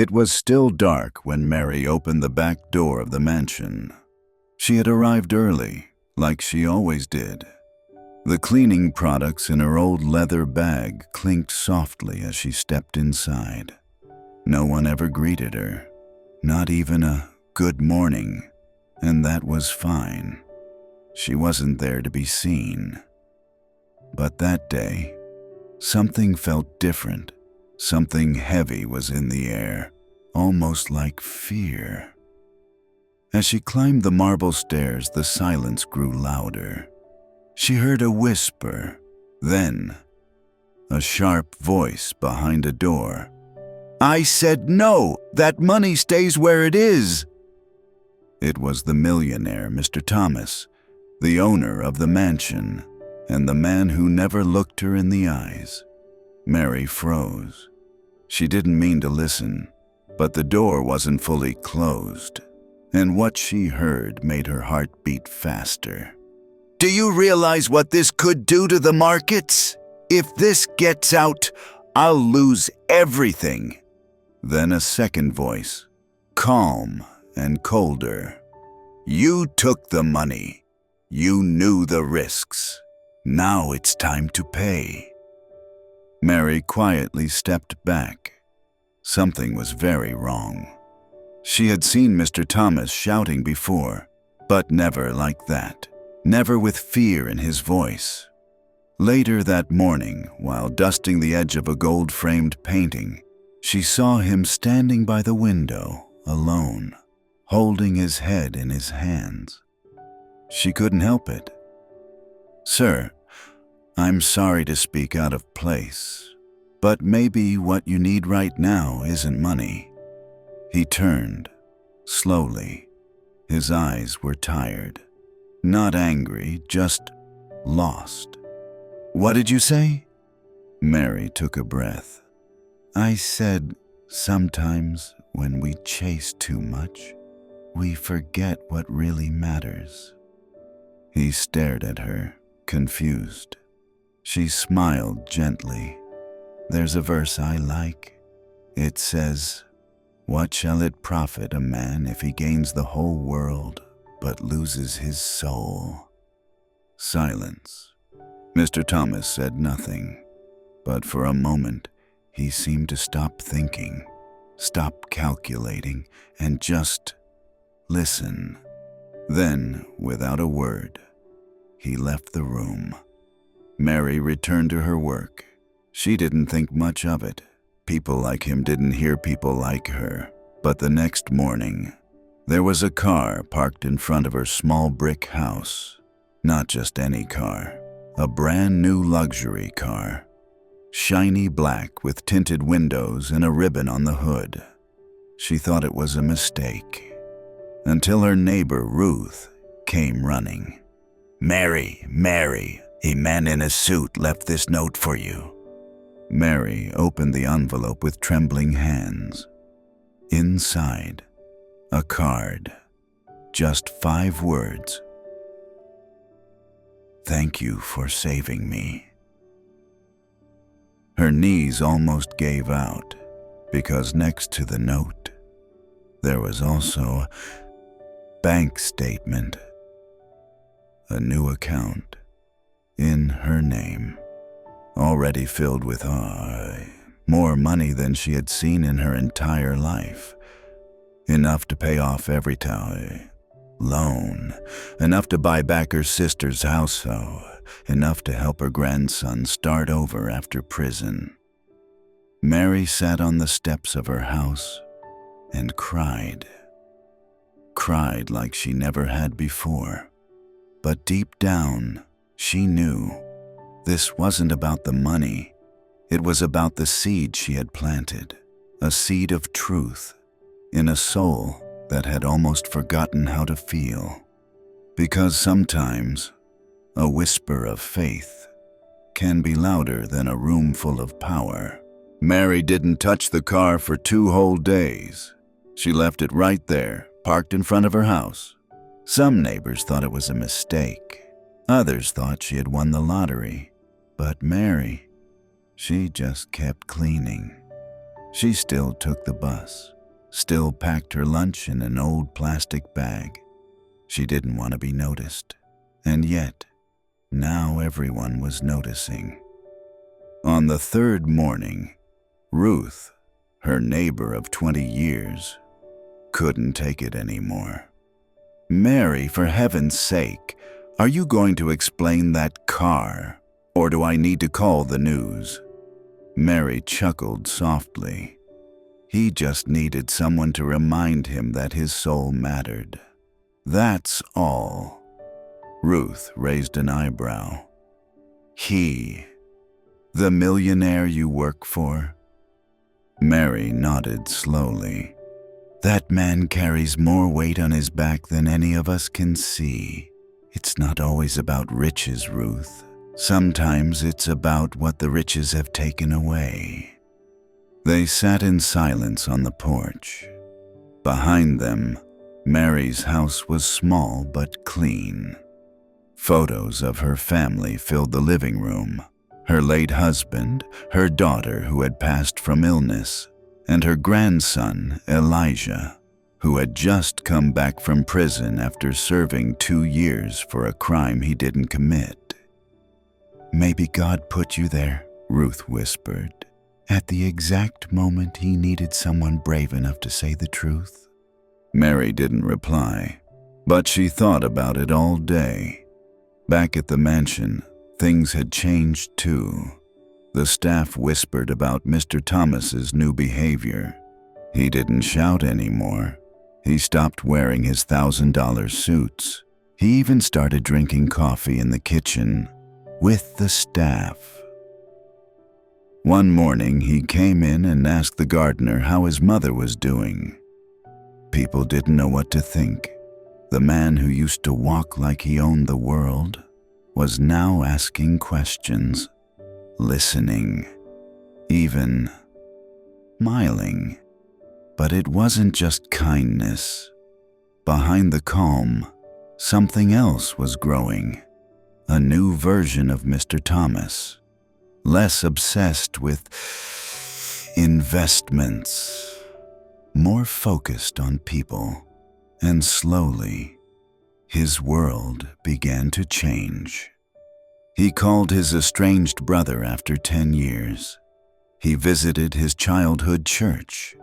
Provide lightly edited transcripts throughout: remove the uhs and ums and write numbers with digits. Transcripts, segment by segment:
It was still dark when Mary opened the back door of the mansion. She had arrived early, like she always did. The cleaning products in her old leather bag clinked softly as she stepped inside. No one ever greeted her, not even a good morning, and that was fine. She wasn't there to be seen. But that day, something felt different. Something heavy was in the air, almost like fear. As she climbed the marble stairs, the silence grew louder. She heard a whisper, then a sharp voice behind a door. "I said no! That money stays where it is!" It was the millionaire, Mr. Thomas, the owner of the mansion, and the man who never looked her in the eyes. Mary froze. She didn't mean to listen, but the door wasn't fully closed, and what she heard made her heart beat faster. "Do you realize what this could do to the markets? If this gets out, I'll lose everything." Then a second voice, calm and colder. "You took the money. You knew the risks. Now it's time to pay." Mary quietly stepped back. Something was very wrong. She had seen Mr. Thomas shouting before, but never like that. Never with fear in his voice. Later that morning, while dusting the edge of a gold-framed painting, she saw him standing by the window, alone, holding his head in his hands. She couldn't help it. "Sir, I'm sorry to speak out of place, but maybe what you need right now isn't money." He turned, slowly. His eyes were tired. Not angry, just lost. "What did you say?" Mary took a breath. "I said, sometimes when we chase too much, we forget what really matters." He stared at her, confused. She smiled gently. "There's a verse I like. It says, 'What shall it profit a man if he gains the whole world but loses his soul?'" Silence. Mr. Thomas said nothing, but for a moment he seemed to stop thinking, stop calculating, and just listen. Then, without a word, he left the room. Mary returned to her work. She didn't think much of it. People like him didn't hear people like her. But the next morning, there was a car parked in front of her small brick house. Not just any car, a brand new luxury car. Shiny black with tinted windows and a ribbon on the hood. She thought it was a mistake, until her neighbor Ruth came running. "Mary, Mary, a man in a suit left this note for you." Mary opened the envelope with trembling hands. Inside, a card. Just 5 words. "Thank you for saving me." Her knees almost gave out, because next to the note, there was also a bank statement. A new account, in her name, already filled with more money than she had seen in her entire life. Enough to pay off every loan, enough to buy back her sister's house, enough to help her grandson start over after prison. Mary sat on the steps of her house and cried. Cried like she never had before. But deep down, she knew this wasn't about the money. It was about the seed she had planted, a seed of truth in a soul that had almost forgotten how to feel. Because sometimes a whisper of faith can be louder than a room full of power. Mary didn't touch the car for 2 whole days. She left it right there, parked in front of her house. Some neighbors thought it was a mistake. Others thought she had won the lottery. But Mary, she just kept cleaning. She still took the bus, still packed her lunch in an old plastic bag. She didn't want to be noticed, and yet, now everyone was noticing. On the third morning, Ruth, her neighbor of 20 years, couldn't take it anymore. "Mary, for heaven's sake, are you going to explain that car, or do I need to call the news?" Mary chuckled softly. He just needed someone to remind him that his soul mattered. That's all. Ruth raised an eyebrow. "He, the millionaire you work for?" Mary nodded slowly. "That man carries more weight on his back than any of us can see. It's not always about riches, Ruth. Sometimes it's about what the riches have taken away." They sat in silence on the porch. Behind them, Mary's house was small but clean. Photos of her family filled the living room. Her late husband, her daughter who had passed from illness, and her grandson, Elijah, who had just come back from prison after serving 2 years for a crime he didn't commit. "Maybe God put you there," Ruth whispered, "at the exact moment he needed someone brave enough to say the truth." Mary didn't reply, but she thought about it all day. Back at the mansion, things had changed too. The staff whispered about Mr. Thomas's new behavior. He didn't shout anymore. He stopped wearing his $1,000 suits. He even started drinking coffee in the kitchen with the staff. One morning, he came in and asked the gardener how his mother was doing. People didn't know what to think. The man who used to walk like he owned the world was now asking questions, listening, even smiling. But it wasn't just kindness. Behind the calm, something else was growing. A new version of Mr. Thomas, less obsessed with investments, more focused on people, and slowly, his world began to change. He called his estranged brother after 10 years. He visited his childhood church.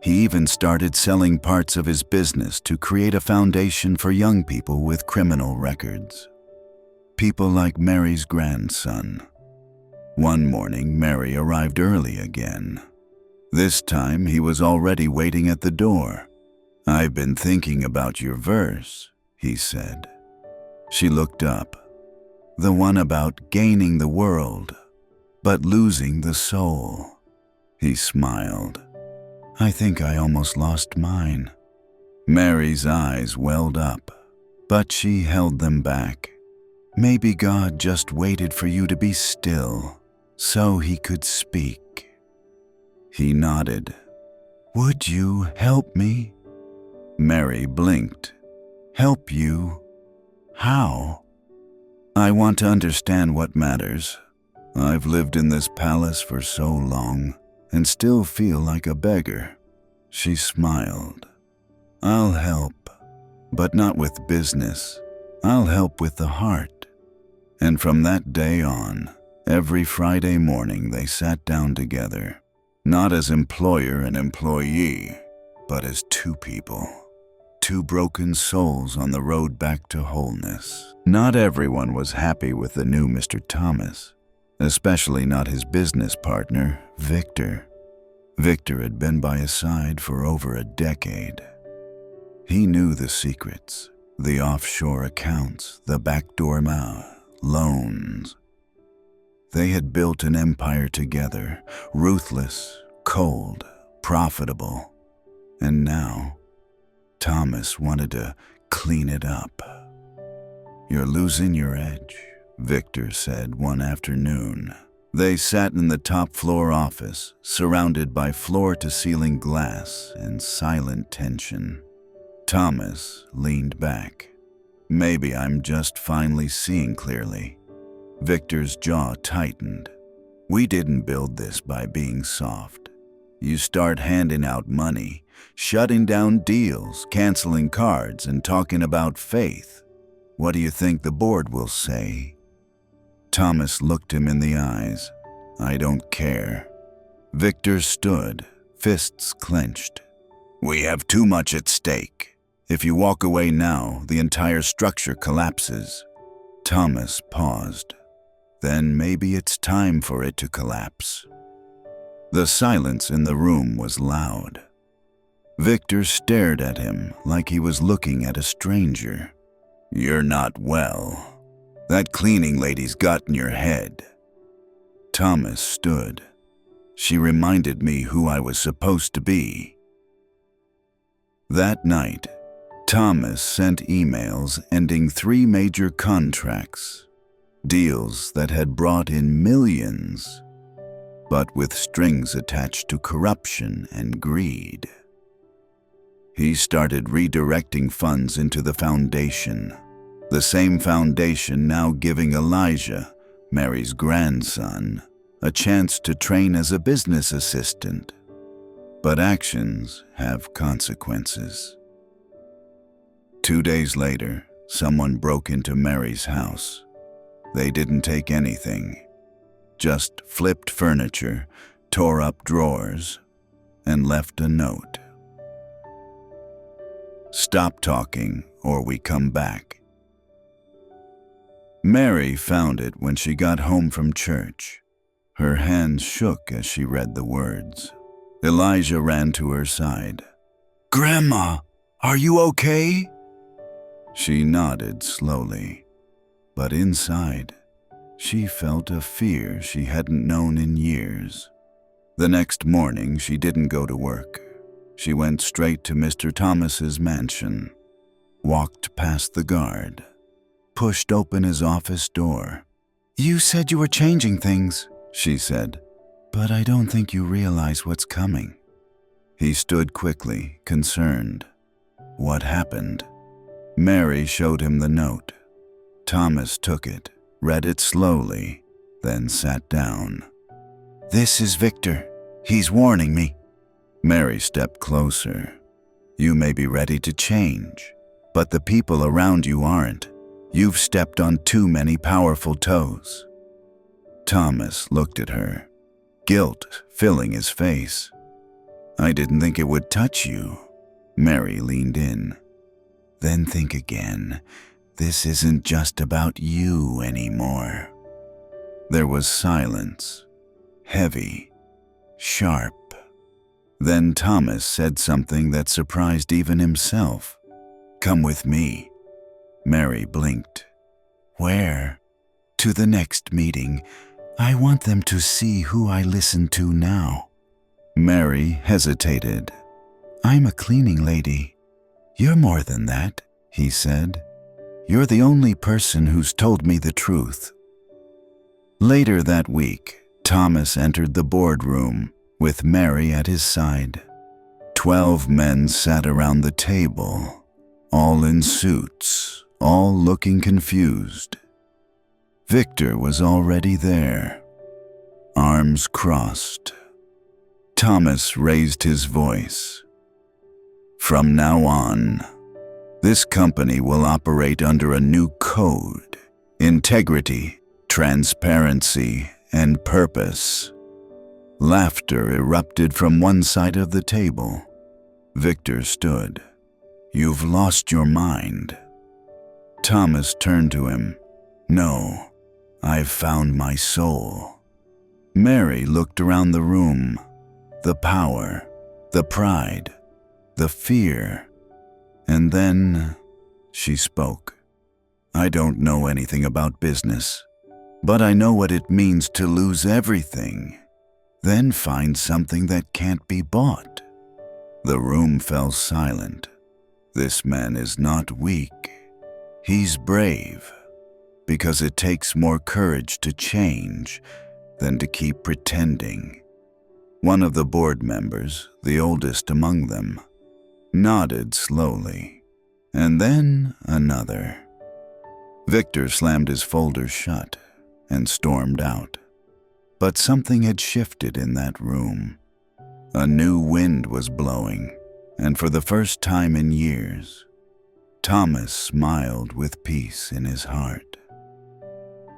He even started selling parts of his business to create a foundation for young people with criminal records. People like Mary's grandson. One morning, Mary arrived early again. This time, he was already waiting at the door. "I've been thinking about your verse," he said. She looked up. "The one about gaining the world, but losing the soul." He smiled. "I think I almost lost mine." Mary's eyes welled up, but she held them back. "Maybe God just waited for you to be still, so he could speak." He nodded. "Would you help me?" Mary blinked. "Help you? How?" "I want to understand what matters. I've lived in this palace for so long and still feel like a beggar." She smiled. "I'll help, but not with business. I'll help with the heart." And from that day on, every Friday morning they sat down together, not as employer and employee, but as two people. Two broken souls on the road back to wholeness. Not everyone was happy with the new Mr. Thomas, especially not his business partner, Victor. Victor had been by his side for over a decade. He knew the secrets, the offshore accounts, the backdoor loans. They had built an empire together, ruthless, cold, profitable. And now, Thomas wanted to clean it up. "You're losing your edge," Victor said one afternoon. They sat in the top-floor office, surrounded by floor-to-ceiling glass and silent tension. Thomas leaned back. "Maybe I'm just finally seeing clearly." Victor's jaw tightened. "We didn't build this by being soft. You start handing out money, shutting down deals, canceling cards, and talking about faith. What do you think the board will say?" Thomas looked him in the eyes. "I don't care." Victor stood, fists clenched. "We have too much at stake. If you walk away now, the entire structure collapses." Thomas paused. "Then maybe it's time for it to collapse." The silence in the room was loud. Victor stared at him like he was looking at a stranger. "You're not well. That cleaning lady's got in your head." Thomas stood. "She reminded me who I was supposed to be." That night, Thomas sent emails ending 3 major contracts, deals that had brought in millions, but with strings attached to corruption and greed. He started redirecting funds into the foundation, the same foundation now giving Elijah, Mary's grandson, a chance to train as a business assistant. But actions have consequences. 2 days later, someone broke into Mary's house. They didn't take anything, just flipped furniture, tore up drawers, and left a note. "Stop talking or we come back." Mary found it when she got home from church. Her hands shook as she read the words. Elijah ran to her side. "Grandma, are you okay?" She nodded slowly, but inside, she felt a fear she hadn't known in years. The next morning, she didn't go to work. She went straight to Mr. Thomas's mansion, walked past the guard, pushed open his office door. "You said you were changing things," she said, "but I don't think you realize what's coming." He stood quickly, concerned. "What happened?" Mary showed him the note. Thomas took it, read it slowly, then sat down. "This is Victor. He's warning me." Mary stepped closer. "You may be ready to change, but the people around you aren't. You've stepped on too many powerful toes." Thomas looked at her, guilt filling his face. "I didn't think it would touch you." Mary leaned in. "Then think again. This isn't just about you anymore." There was silence, heavy, sharp. Then Thomas said something that surprised even himself. "Come with me." Mary blinked. "Where?" "To the next meeting. I want them to see who I listen to now." Mary hesitated. "I'm a cleaning lady." "You're more than that," he said. "You're the only person who's told me the truth." Later that week, Thomas entered the boardroom with Mary at his side. 12 men sat around the table, all in suits, all looking confused. Victor was already there, arms crossed. Thomas raised his voice. "From now on, this company will operate under a new code: integrity, transparency, and purpose." Laughter erupted from one side of the table. Victor stood. "You've lost your mind." Thomas turned to him. "No, I've found my soul." Mary looked around the room. The power, the pride, the fear. And then she spoke. "I don't know anything about business, but I know what it means to lose everything, then find something that can't be bought." The room fell silent. This man is not weak. He's brave, because it takes more courage to change than to keep pretending. One of the board members, the oldest among them, nodded slowly, and then another. Victor slammed his folder shut and stormed out. But something had shifted in that room. A new wind was blowing, and for the first time in years, Thomas smiled with peace in his heart.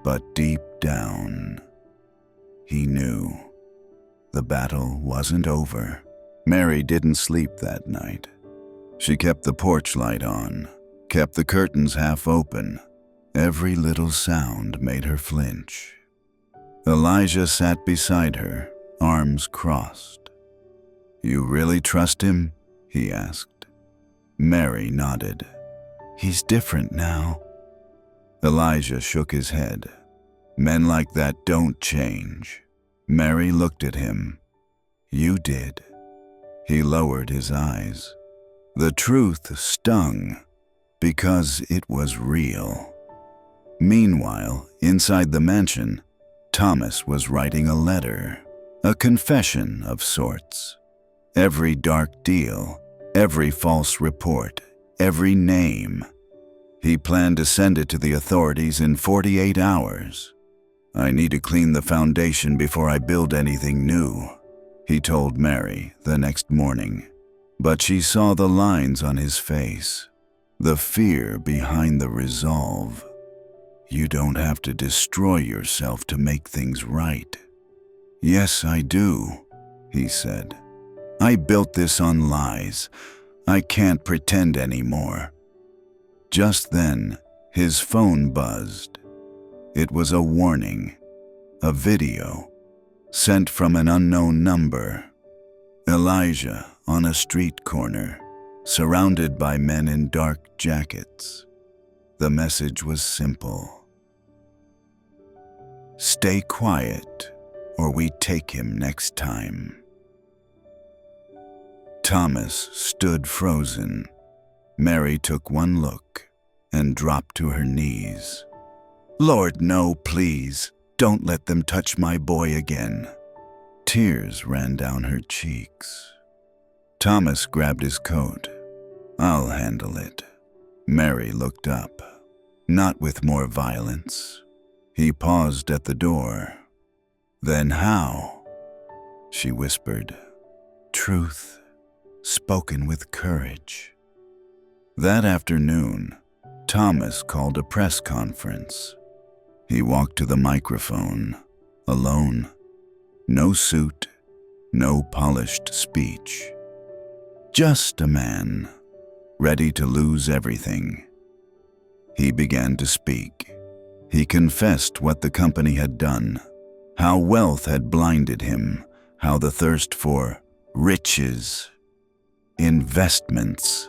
But deep down, he knew the battle wasn't over. Mary didn't sleep that night. She kept the porch light on, kept the curtains half open. Every little sound made her flinch. Elijah sat beside her, arms crossed. "You really trust him?" he asked. Mary nodded. "He's different now." Elijah shook his head. "Men like that don't change." Mary looked at him. "You did." He lowered his eyes. The truth stung because it was real. Meanwhile, inside the mansion, Thomas was writing a letter, a confession of sorts. Every dark deal, every false report, every name. He planned to send it to the authorities in 48 hours. "I need to clean the foundation before I build anything new," he told Mary the next morning. But she saw the lines on his face, the fear behind the resolve. "You don't have to destroy yourself to make things right." "Yes, I do," he said. "I built this on lies. I can't pretend anymore." Just then, his phone buzzed. It was a warning, a video, sent from an unknown number. Elijah on a street corner, surrounded by men in dark jackets. The message was simple. "Stay quiet, or we take him next time." Thomas stood frozen. Mary took one look and dropped to her knees. "Lord, no, please. Don't let them touch my boy again." Tears ran down her cheeks. Thomas grabbed his coat. "I'll handle it." Mary looked up. "Not with more violence." He paused at the door. "Then how?" She whispered. "Truth, spoken with courage." That afternoon, Thomas called a press conference. He walked to the microphone, alone. No suit, no polished speech. Just a man, ready to lose everything. He began to speak. He confessed what the company had done, how wealth had blinded him, how the thirst for riches, investments,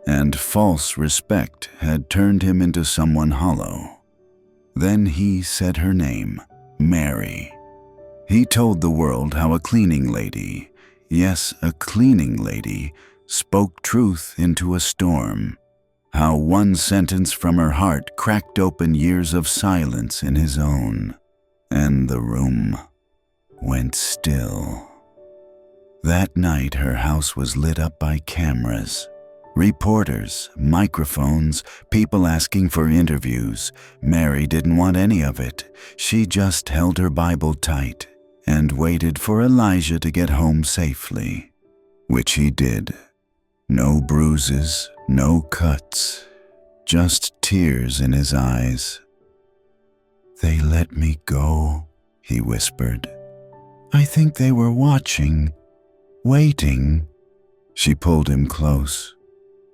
and false respect had turned him into someone hollow. Then he said her name, Mary. He told the world how a cleaning lady, yes, a cleaning lady, spoke truth into a storm, how one sentence from her heart cracked open years of silence in his own, and the room went still. That night her house was lit up by cameras. Reporters, microphones, people asking for interviews. Mary didn't want any of it. She just held her Bible tight and waited for Elijah to get home safely, which he did. No bruises, no cuts, just tears in his eyes. "They let me go," he whispered. "I think they were watching, waiting." She pulled him close.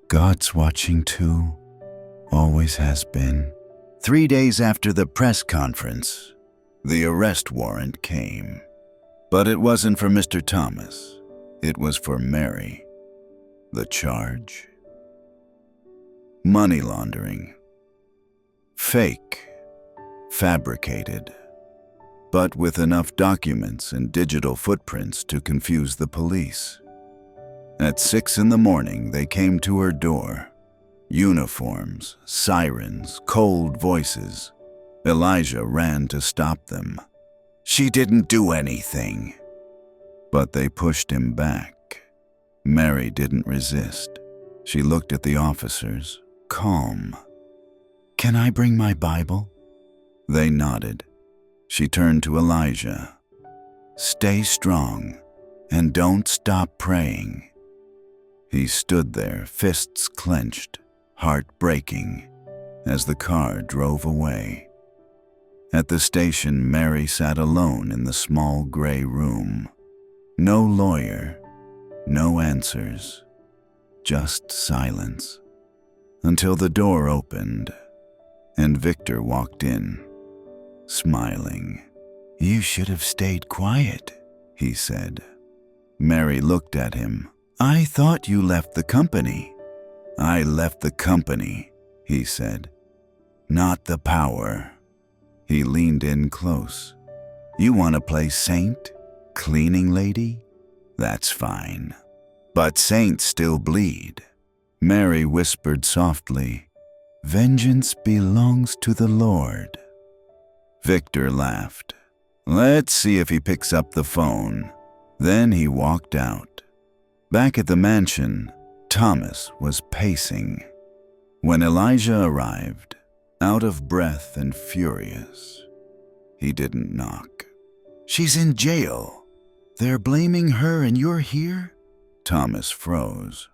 "God's watching too, always has been." 3 days after the press conference, the arrest warrant came. But it wasn't for Mr. Thomas. It was for Mary. The charge? Money laundering. Fake. Fabricated. But with enough documents and digital footprints to confuse the police. At 6 a.m, they came to her door. Uniforms, sirens, cold voices. Elijah ran to stop them. "She didn't do anything." But they pushed him back. Mary didn't resist. She looked at the officers, calm. "Can I bring my Bible?" They nodded. She turned to Elijah. "Stay strong. and don't stop praying." He stood there, fists clenched, heart breaking, as the car drove away. At the station, Mary sat alone in the small gray room. No lawyer, no answers, just silence. Until the door opened, and Victor walked in, smiling. "You should have stayed quiet," he said. Mary looked at him. "I thought you left the company." "I left the company," he said, "not the power." He leaned in close. "You want to play saint, cleaning lady? That's fine. But saints still bleed." Mary whispered softly, "Vengeance belongs to the Lord." Victor laughed. "Let's see if he picks up the phone." Then he walked out. Back at the mansion, Thomas was pacing. When Elijah arrived, out of breath and furious, he didn't knock. "She's in jail. They're blaming her and you're here?" Thomas froze.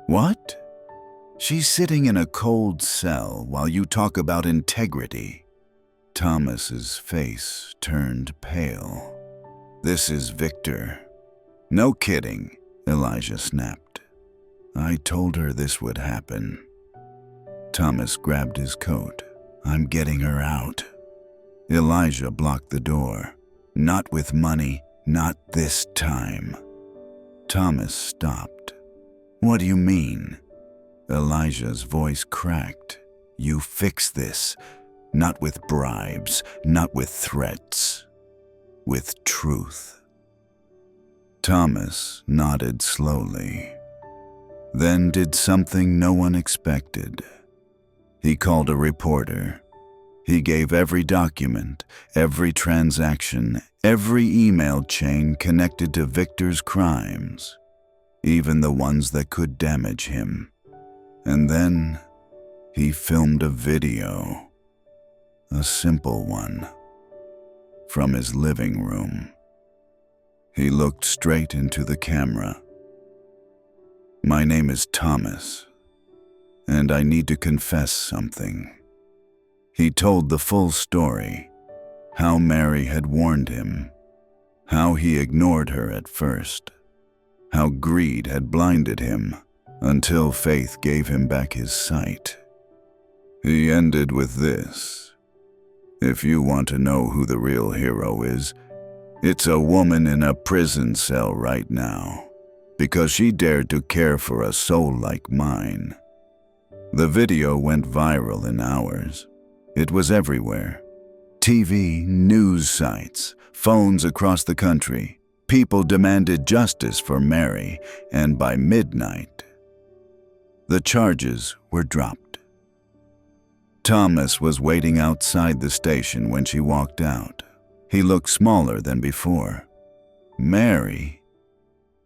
"What?" "She's sitting in a cold cell while you talk about integrity." Thomas's face turned pale. "This is Victor." "No kidding," Elijah snapped. "I told her this would happen." Thomas grabbed his coat. "I'm getting her out." Elijah blocked the door. "Not with money, not this time." Thomas stopped. "What do you mean?" Elijah's voice cracked. "You fix this, not with bribes, not with threats, with truth." Thomas nodded slowly, then did something no one expected. He called a reporter. He gave every document, every transaction, every email chain connected to Victor's crimes, even the ones that could damage him. And then he filmed a video, a simple one, from his living room. He looked straight into the camera. "My name is Thomas, and I need to confess something." He told the full story, how Mary had warned him, how he ignored her at first, how greed had blinded him until faith gave him back his sight. He ended with this: "If you want to know who the real hero is, it's a woman in a prison cell right now, because she dared to care for a soul like mine." The video went viral in hours. It was everywhere. TV, news sites, phones across the country. People demanded justice for Mary, and by midnight, the charges were dropped. Thomas was waiting outside the station when she walked out. He looked smaller than before. "Mary?"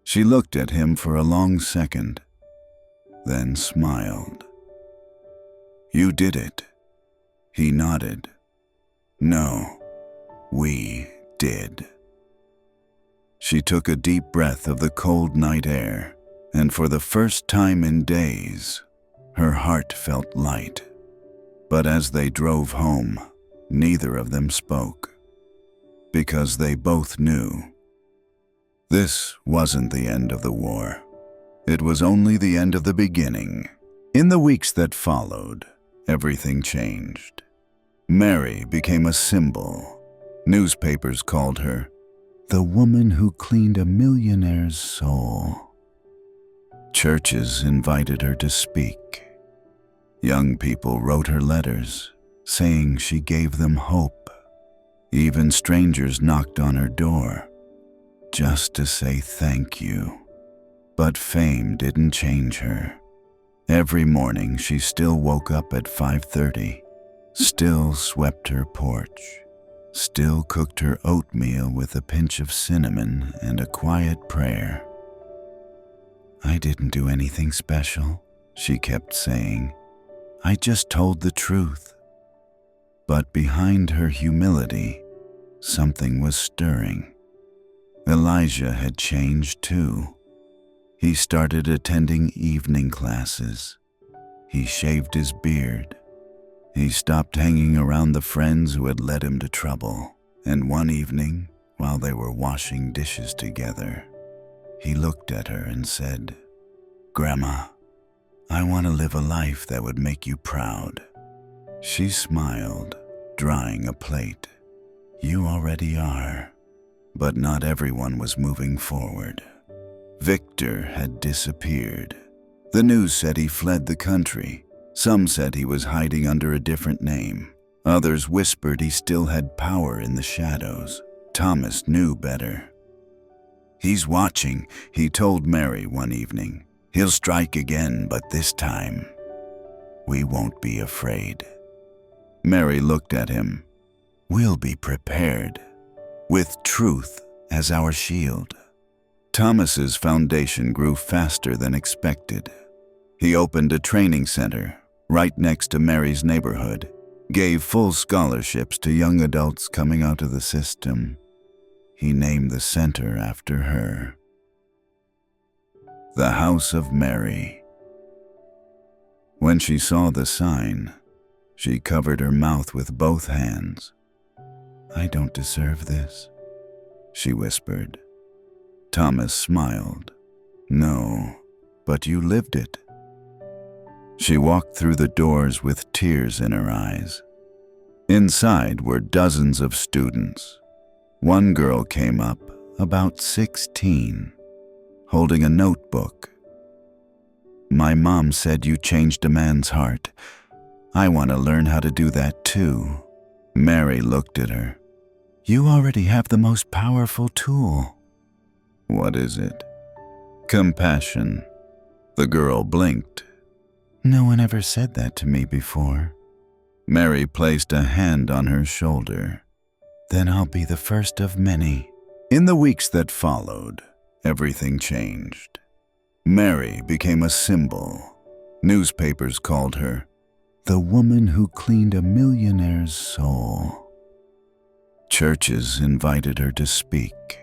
She looked at him for a long second, then smiled. "You did it." He nodded. "No, we did." She took a deep breath of the cold night air, and for the first time in days, her heart felt light. But as they drove home, neither of them spoke, because they both knew this wasn't the end of the war. It was only the end of the beginning. In the weeks that followed, everything changed. Mary became a symbol. Newspapers called her the woman who cleaned a millionaire's soul. Churches invited her to speak. Young people wrote her letters, saying she gave them hope. Even strangers knocked on her door, just to say thank you. But fame didn't change her. Every morning she still woke up at 5:30, still swept her porch, still cooked her oatmeal with a pinch of cinnamon and a quiet prayer. "I didn't do anything special," she kept saying. "I just told the truth." But behind her humility, something was stirring. Elijah had changed too. He started attending evening classes. He shaved his beard. He stopped hanging around the friends who had led him to trouble. And one evening, while they were washing dishes together, he looked at her and said, "Grandma, I want to live a life that would make you proud." She smiled, drying a plate. "You already are." But not everyone was moving forward. Victor had disappeared. The news said he fled the country. Some said he was hiding under a different name. Others whispered he still had power in the shadows. Thomas knew better. "He's watching," he told Mary one evening. "He'll strike again, but this time, we won't be afraid." Mary looked at him. "We'll be prepared, with truth as our shield." Thomas's foundation grew faster than expected. He opened a training center right next to Mary's neighborhood, gave full scholarships to young adults coming out of the system. He named the center after her. The House of Mary. When she saw the sign, she covered her mouth with both hands. "I don't deserve this," she whispered. Thomas smiled. "No, but you lived it." She walked through the doors with tears in her eyes. Inside were dozens of students. One girl came up, about 16, holding a notebook. "My mom said you changed a man's heart. I want to learn how to do that too." Mary looked at her. "You already have the most powerful tool." "What is it?" "Compassion." The girl blinked. "No one ever said that to me before." Mary placed a hand on her shoulder. "Then I'll be the first of many." In the weeks that followed, everything changed. Mary became a symbol. Newspapers called her the woman who cleaned a millionaire's soul. Churches invited her to speak.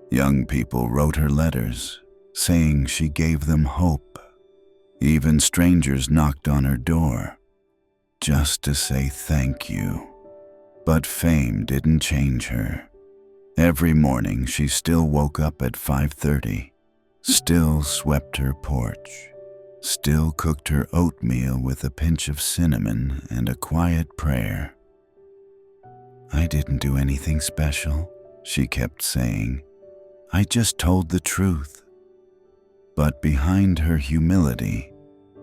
Young people wrote her letters, saying she gave them hope. Even strangers knocked on her door, just to say thank you. But fame didn't change her. Every morning she still woke up at 5:30, still swept her porch, still cooked her oatmeal with a pinch of cinnamon and a quiet prayer. "I didn't do anything special," she kept saying. "I just told the truth." But behind her humility,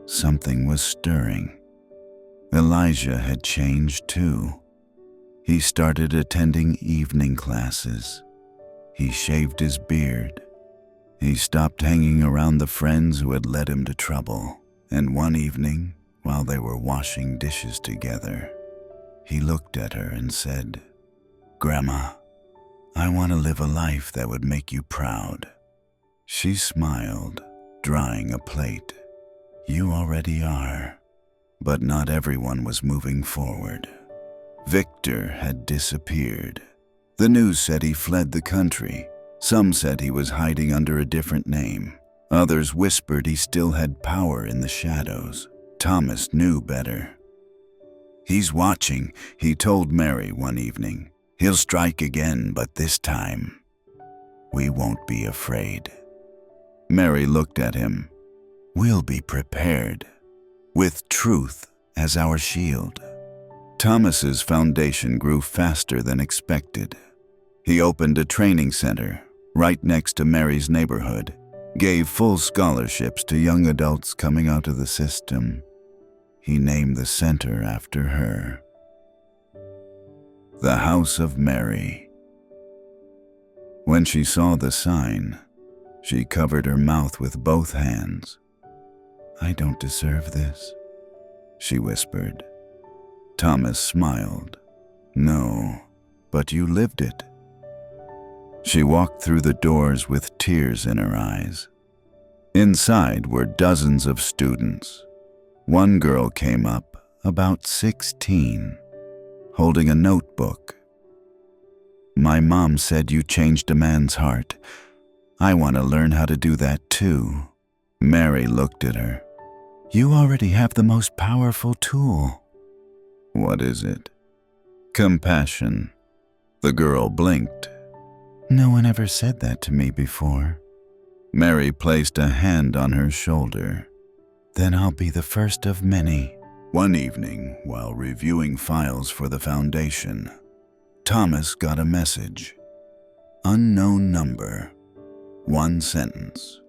something was stirring. Elijah had changed too. He started attending evening classes. He shaved his beard. He stopped hanging around the friends who had led him to trouble. And one evening, while they were washing dishes together, he looked at her and said, "Grandma, I want to live a life that would make you proud." She smiled, drying a plate. "You already are." But not everyone was moving forward. Victor had disappeared. The news said he fled the country. Some said he was hiding under a different name. Others whispered he still had power in the shadows. Thomas knew better. "He's watching," he told Mary one evening. "He'll strike again, but this time, we won't be afraid." Mary looked at him. "We'll be prepared, with truth as our shield." Thomas's foundation grew faster than expected. He opened a training center right next to Mary's neighborhood, gave full scholarships to young adults coming out of the system. He named the center after her. The House of Mary. When she saw the sign, she covered her mouth with both hands. "I don't deserve this," she whispered. Thomas smiled. "No, but you lived it." She walked through the doors with tears in her eyes. Inside were dozens of students. One girl came up, about 16, holding a notebook. My mom said you changed a man's heart. I want to learn how to do that too. Mary looked at her. You already have the most powerful tool. What is it? Compassion. The girl blinked. No one ever said that to me before. Mary placed a hand on her shoulder. Then I'll be the first of many. One evening, while reviewing files for the foundation, Thomas got a message. Unknown number. One sentence.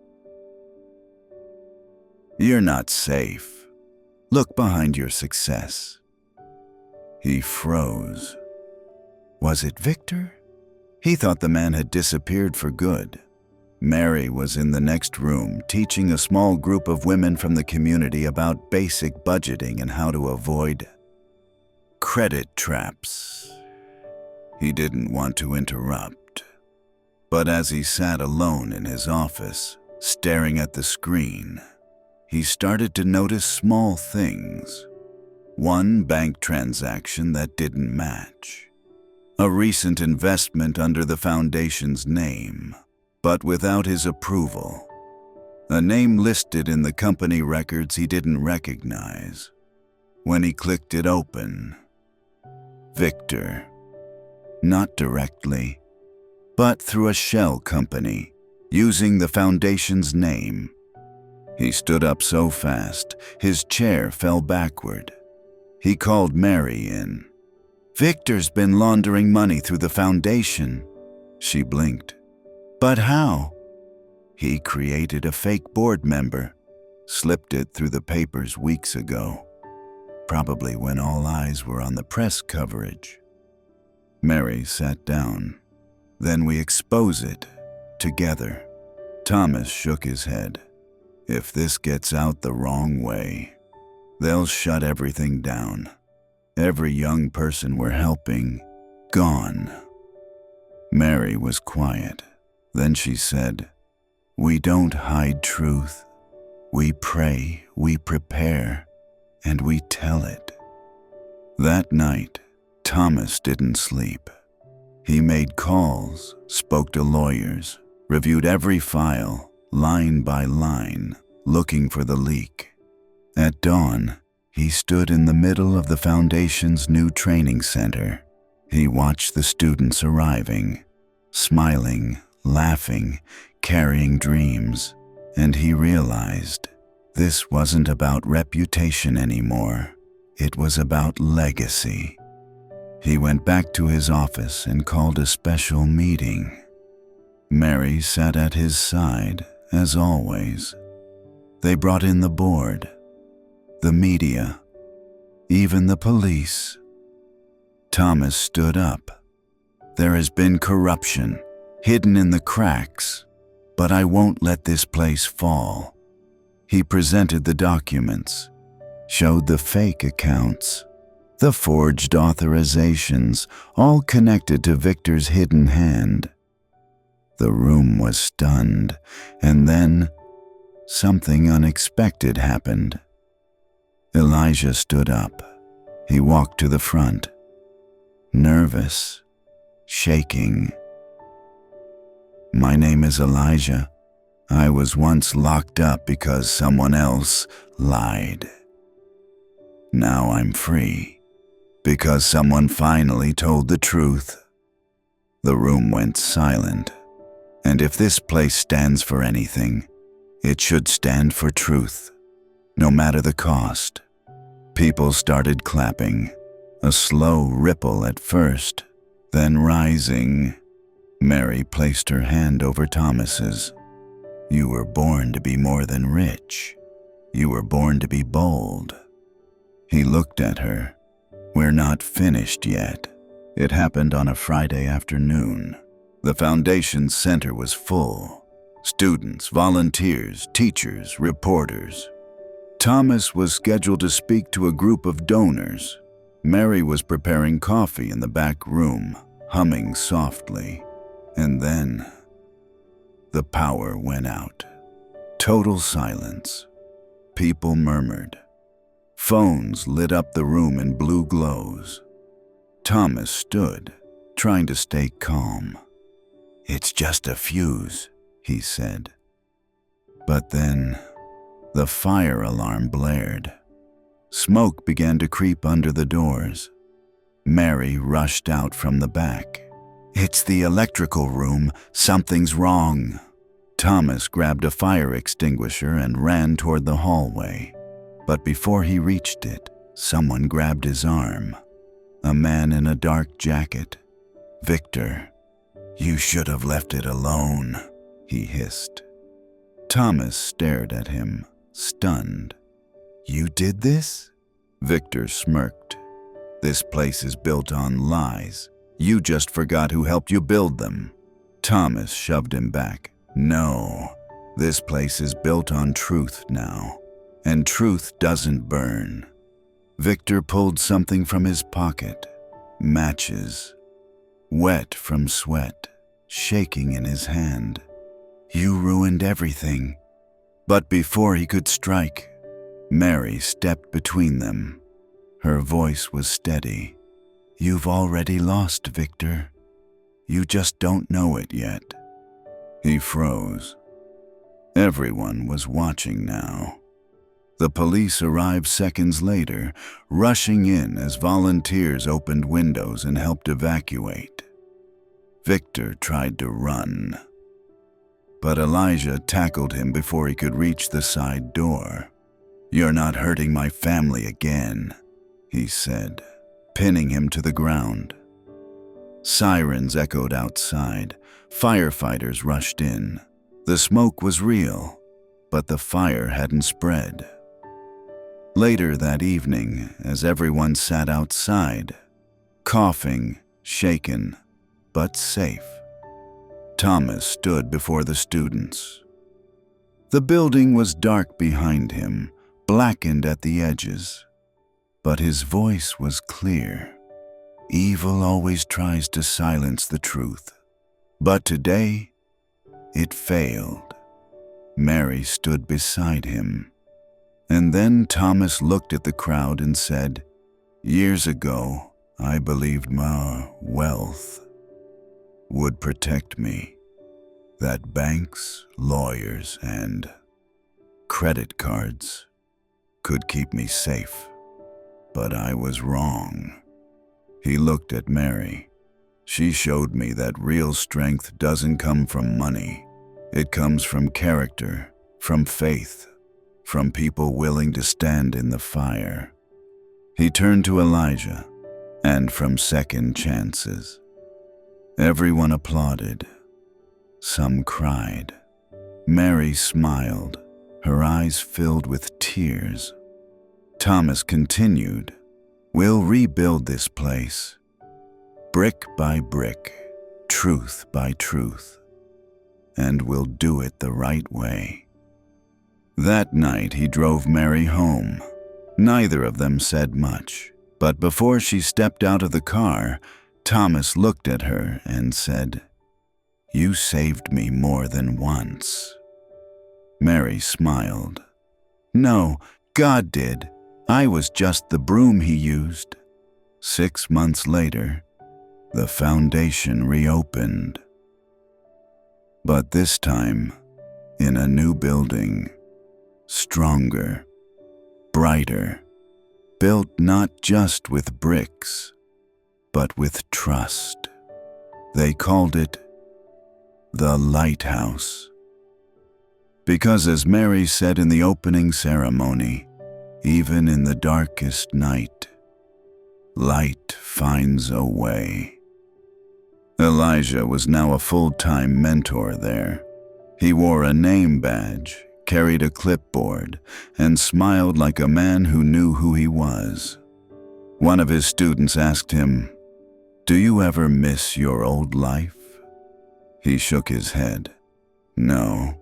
You're not safe. Look behind your success. He froze. Was it Victor? He thought the man had disappeared for good. Mary was in the next room teaching a small group of women from the community about basic budgeting and how to avoid credit traps. He didn't want to interrupt, but as he sat alone in his office, staring at the screen, he started to notice small things. One bank transaction that didn't match. A recent investment under the foundation's name, but without his approval. A name listed in the company records he didn't recognize. When he clicked it open, Victor. Not directly, but through a shell company, using the foundation's name. He stood up so fast, his chair fell backward. He called Mary in. Victor's been laundering money through the foundation. She blinked. But how? He created a fake board member, slipped it through the papers weeks ago, probably when all eyes were on the press coverage. Mary sat down. Then we expose it, together. Thomas shook his head. If this gets out the wrong way, they'll shut everything down. Every young person we're helping, gone. Mary was quiet. Then she said, We don't hide truth. We pray, we prepare, and we tell it. That night, Thomas didn't sleep. He made calls, spoke to lawyers, reviewed every file, line by line, looking for the leak. At dawn, he stood in the middle of the foundation's new training center. He watched the students arriving, smiling, laughing, carrying dreams, and he realized this wasn't about reputation anymore. It was about legacy. He went back to his office and called a special meeting. Mary sat at his side, as always. They brought in the board, the media, even the police. Thomas stood up. There has been corruption, hidden in the cracks, but I won't let this place fall. He presented the documents, showed the fake accounts, the forged authorizations, all connected to Victor's hidden hand. The room was stunned, and then something unexpected happened. Elijah stood up. He walked to the front, nervous, shaking. My name is Elijah. I was once locked up because someone else lied. Now I'm free, because someone finally told the truth. The room went silent, and if this place stands for anything, it should stand for truth, no matter the cost. People started clapping, a slow ripple at first, then rising. Mary placed her hand over Thomas's. You were born to be more than rich. You were born to be bold. He looked at her. We're not finished yet. It happened on a Friday afternoon. The foundation center was full. Students, volunteers, teachers, reporters. Thomas was scheduled to speak to a group of donors. Mary was preparing coffee in the back room, humming softly. And then the power went out. Total silence. People murmured. Phones lit up the room in blue glows. Thomas stood, trying to stay calm. "It's just a fuse," he said. But then, the fire alarm blared. Smoke began to creep under the doors. Mary rushed out from the back. "It's the electrical room. Something's wrong." Thomas grabbed a fire extinguisher and ran toward the hallway. But before he reached it, someone grabbed his arm. A man in a dark jacket. "Victor, you should have left it alone," he hissed. Thomas stared at him, stunned. "You did this?" Victor smirked. "This place is built on lies. You just forgot who helped you build them." Thomas shoved him back. "No, this place is built on truth now, and truth doesn't burn." Victor pulled something from his pocket. Matches. Wet from sweat, shaking in his hand. "You ruined everything." But before he could strike, Mary stepped between them. Her voice was steady. "You've already lost, Victor. You just don't know it yet." He froze. Everyone was watching now. The police arrived seconds later, rushing in as volunteers opened windows and helped evacuate. Victor tried to run, but Elijah tackled him before he could reach the side door. "You're not hurting my family again," he said, pinning him to the ground. Sirens echoed outside. Firefighters rushed in. The smoke was real, but the fire hadn't spread. Later that evening, as everyone sat outside, coughing, shaken, but safe, Thomas stood before the students. The building was dark behind him, blackened at the edges, but his voice was clear. Evil always tries to silence the truth, but today, it failed. Mary stood beside him. And then Thomas looked at the crowd and said, "Years ago, I believed my wealth would protect me, that banks, lawyers, and credit cards could keep me safe. But I was wrong." He looked at Mary. "She showed me that real strength doesn't come from money. It comes from character, from faith, from people willing to stand in the fire." He turned to Elijah, "And from second chances." Everyone applauded. Some cried. Mary smiled, her eyes filled with tears. Thomas continued, "We'll rebuild this place, brick by brick, truth by truth, and we'll do it the right way." That night he drove Mary home. Neither of them said much, but before she stepped out of the car, Thomas looked at her and said, "You saved me more than once." Mary smiled. "No, God did. I was just the broom he used." 6 months later, the foundation reopened. But this time, in a new building, stronger, brighter, built not just with bricks, but with trust. They called it the Lighthouse. Because as Mary said in the opening ceremony, even in the darkest night, light finds a way. Elijah was now a full-time mentor there. He wore a name badge, carried a clipboard, and smiled like a man who knew who he was. One of his students asked him, "Do you ever miss your old life?" He shook his head. "No,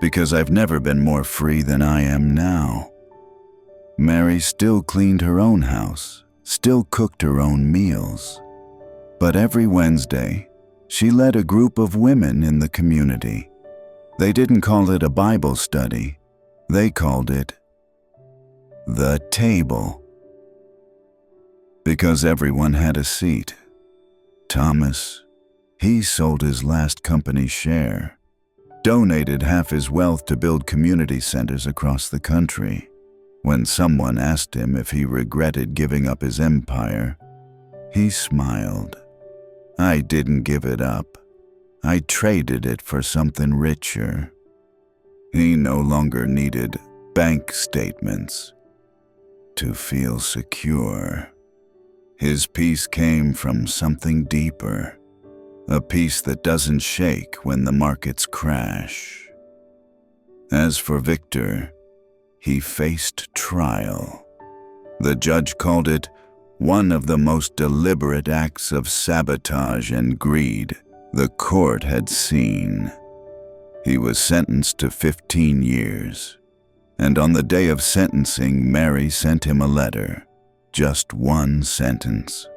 because I've never been more free than I am now." Mary still cleaned her own house, still cooked her own meals. But every Wednesday, she led a group of women in the community. They didn't call it a Bible study. They called it the table. Because everyone had a seat. Thomas, he sold his last company share, donated half his wealth to build community centers across the country. When someone asked him if he regretted giving up his empire, he smiled. "I didn't give it up. I traded it for something richer." He no longer needed bank statements to feel secure. His peace came from something deeper, a peace that doesn't shake when the markets crash. As for Victor, he faced trial. The judge called it one of the most deliberate acts of sabotage and greed the court had seen. He was sentenced to 15 years, and on the day of sentencing, Mary sent him a letter, just one sentence.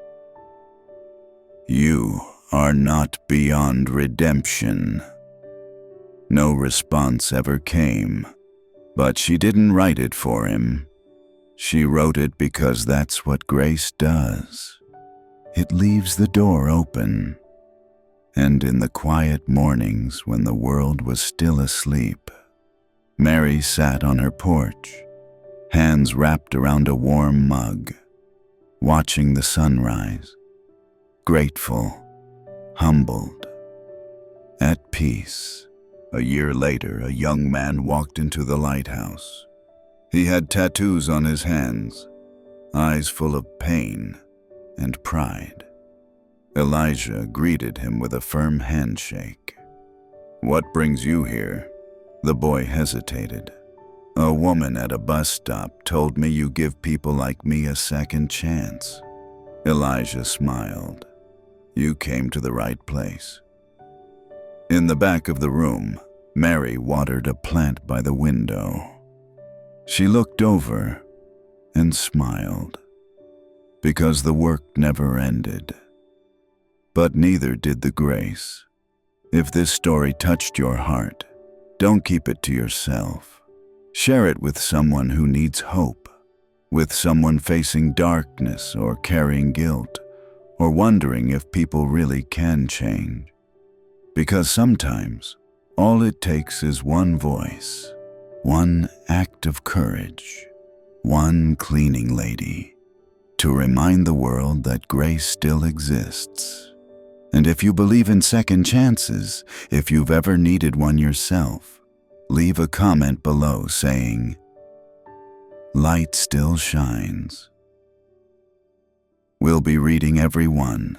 "You are not beyond redemption." No response ever came, but she didn't write it for him. She wrote it because that's what grace does. It leaves the door open. And in the quiet mornings when the world was still asleep, Mary sat on her porch, hands wrapped around a warm mug, watching the sunrise, grateful, humbled, at peace. A year later, a young man walked into the lighthouse. He had tattoos on his hands, eyes full of pain and pride. Elijah greeted him with a firm handshake. "What brings you here?" The boy hesitated. "A woman at a bus stop told me you give people like me a second chance." Elijah smiled. "You came to the right place." In the back of the room, Mary watered a plant by the window. She looked over and smiled, because the work never ended. But neither did the grace. If this story touched your heart, don't keep it to yourself. Share it with someone who needs hope, with someone facing darkness or carrying guilt, or wondering if people really can change. Because sometimes, all it takes is one voice, one act of courage, one cleaning lady, to remind the world that grace still exists. And if you believe in second chances, if you've ever needed one yourself, leave a comment below saying, "Light still shines." We'll be reading every one.